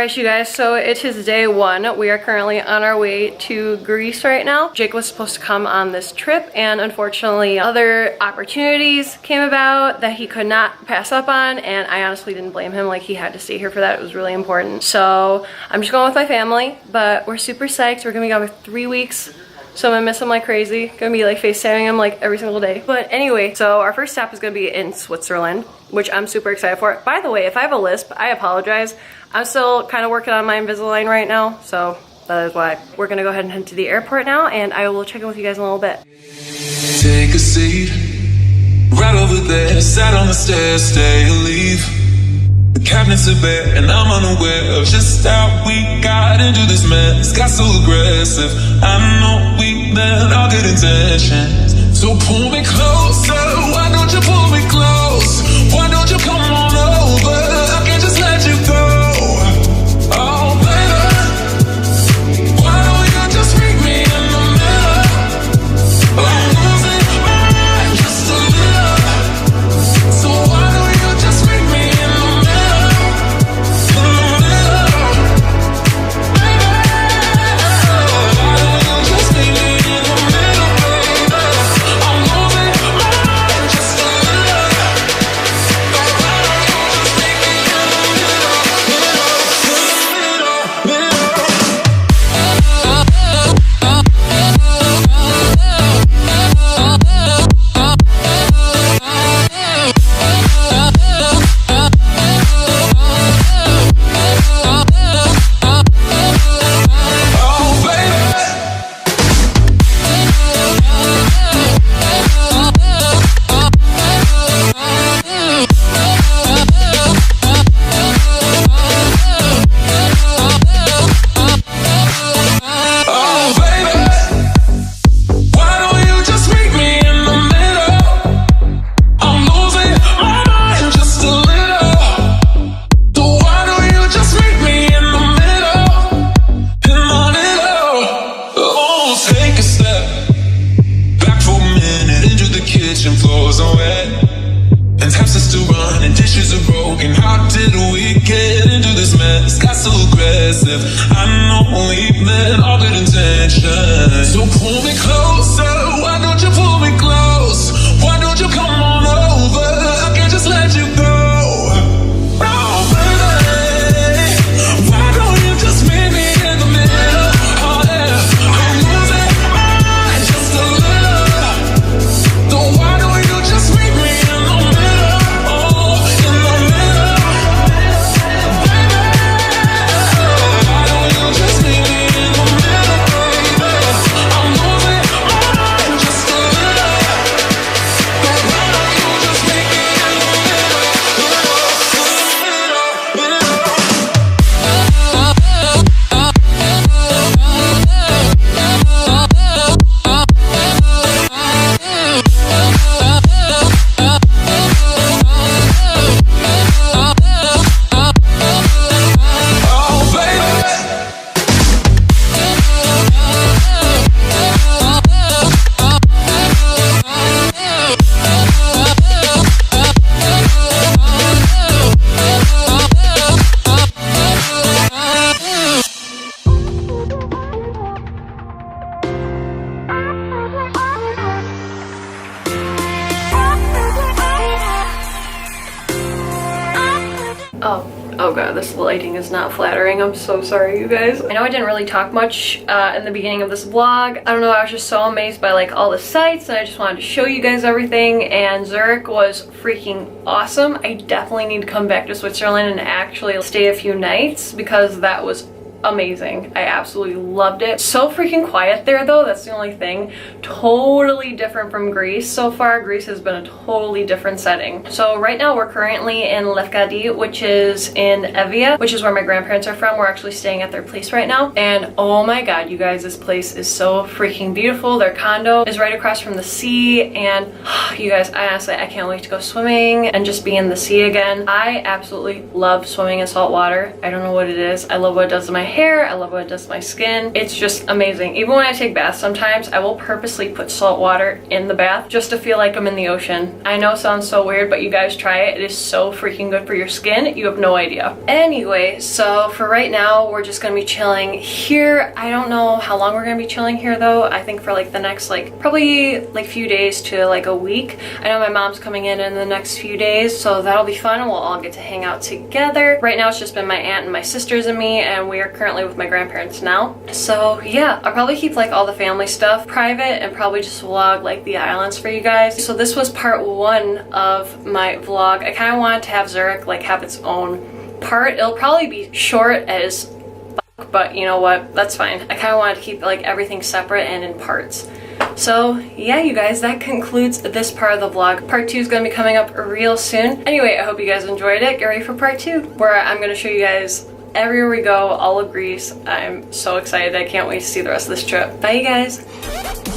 Alright you guys, so it is day one. We are currently on our way to Greece right now. Jake was supposed to come on this trip and unfortunately other opportunities came about that he could not pass up on, and I honestly didn't blame him. Like, he had to stay here for that. It was really important. So I'm just going with my family, but we're super psyched. We're gonna be gone for 3 weeks. So I'm gonna miss him like crazy. Gonna be like FaceTiming him like every single day. But anyway, so our first stop is gonna be in Switzerland, which I'm super excited for. By the way, if I have a lisp, I apologize. I'm still kind of working on my Invisalign right now, so that is why. We're gonna go ahead and head to the airport now, and I will check in with you guys in a little bit. Take a seat, right over there, sat on the stairs, stay or leave. The cabinets are bare, and I'm unaware of just how we got into this mess. Got so aggressive, I know we meant all good intentions. So pull me closer, why don't you pull me close? Why don't you come on over? I can't just let you go. Oh baby, why don't you just meet me in the middle? I'm losing my mind just a little. So why don't you just meet me in the middle? In the middle, baby. Why don't you just meet me in the middle, baby? I'm losing my mind just a little. Why don't you just meet me in the middle, Oh god, this lighting is not flattering. I'm so sorry, you guys. I know I didn't really talk much in the beginning of this vlog. I don't know, I was just so amazed by like all the sights, and I just wanted to show you guys everything, and Zurich was freaking awesome. I definitely need to come back to Switzerland and actually stay a few nights because that was amazing. I absolutely loved it. So freaking quiet there though, that's the only thing. Totally different from Greece. So far, Greece has been a totally different setting. So right now we're currently in Lefkadi, which is in Evia, which is where my grandparents are from. We're actually staying at their place right now. And oh my god, you guys, this place is so freaking beautiful. Their condo is right across from the sea, and you guys, I honestly, I can't wait to go swimming and just be in the sea again. I absolutely love swimming in salt water. I don't know what it is. I love what it does to my hair. I love what it does to my skin. It's just amazing. Even when I take baths sometimes, I will purposely put salt water in the bath just to feel like I'm in the ocean. I know it sounds so weird, but you guys try it. It is so freaking good for your skin. You have no idea. Anyway, so for right now, we're just gonna be chilling here. I don't know how long we're gonna be chilling here though. I think for like the next probably few days to like a week. I know my mom's coming in the next few days, so that'll be fun. We'll all get to hang out together. Right now it's just been my aunt and my sisters and me, and we are currently with my grandparents now. So yeah, I'll probably keep like all the family stuff private and probably just vlog like the islands for you guys. So this was part 1 of my vlog. I kind of wanted to have Zurich like have its own part. It'll probably be short as fuck, but you know what, that's fine. I kind of wanted to keep like everything separate and in parts. So yeah, you guys, that concludes this part of the vlog. Part 2 is going to be coming up real soon. Anyway, I hope you guys enjoyed it. Get ready for part 2, where I'm going to show you guys everywhere we go, all of Greece. I'm so excited. I can't wait to see the rest of this trip. Bye, you guys.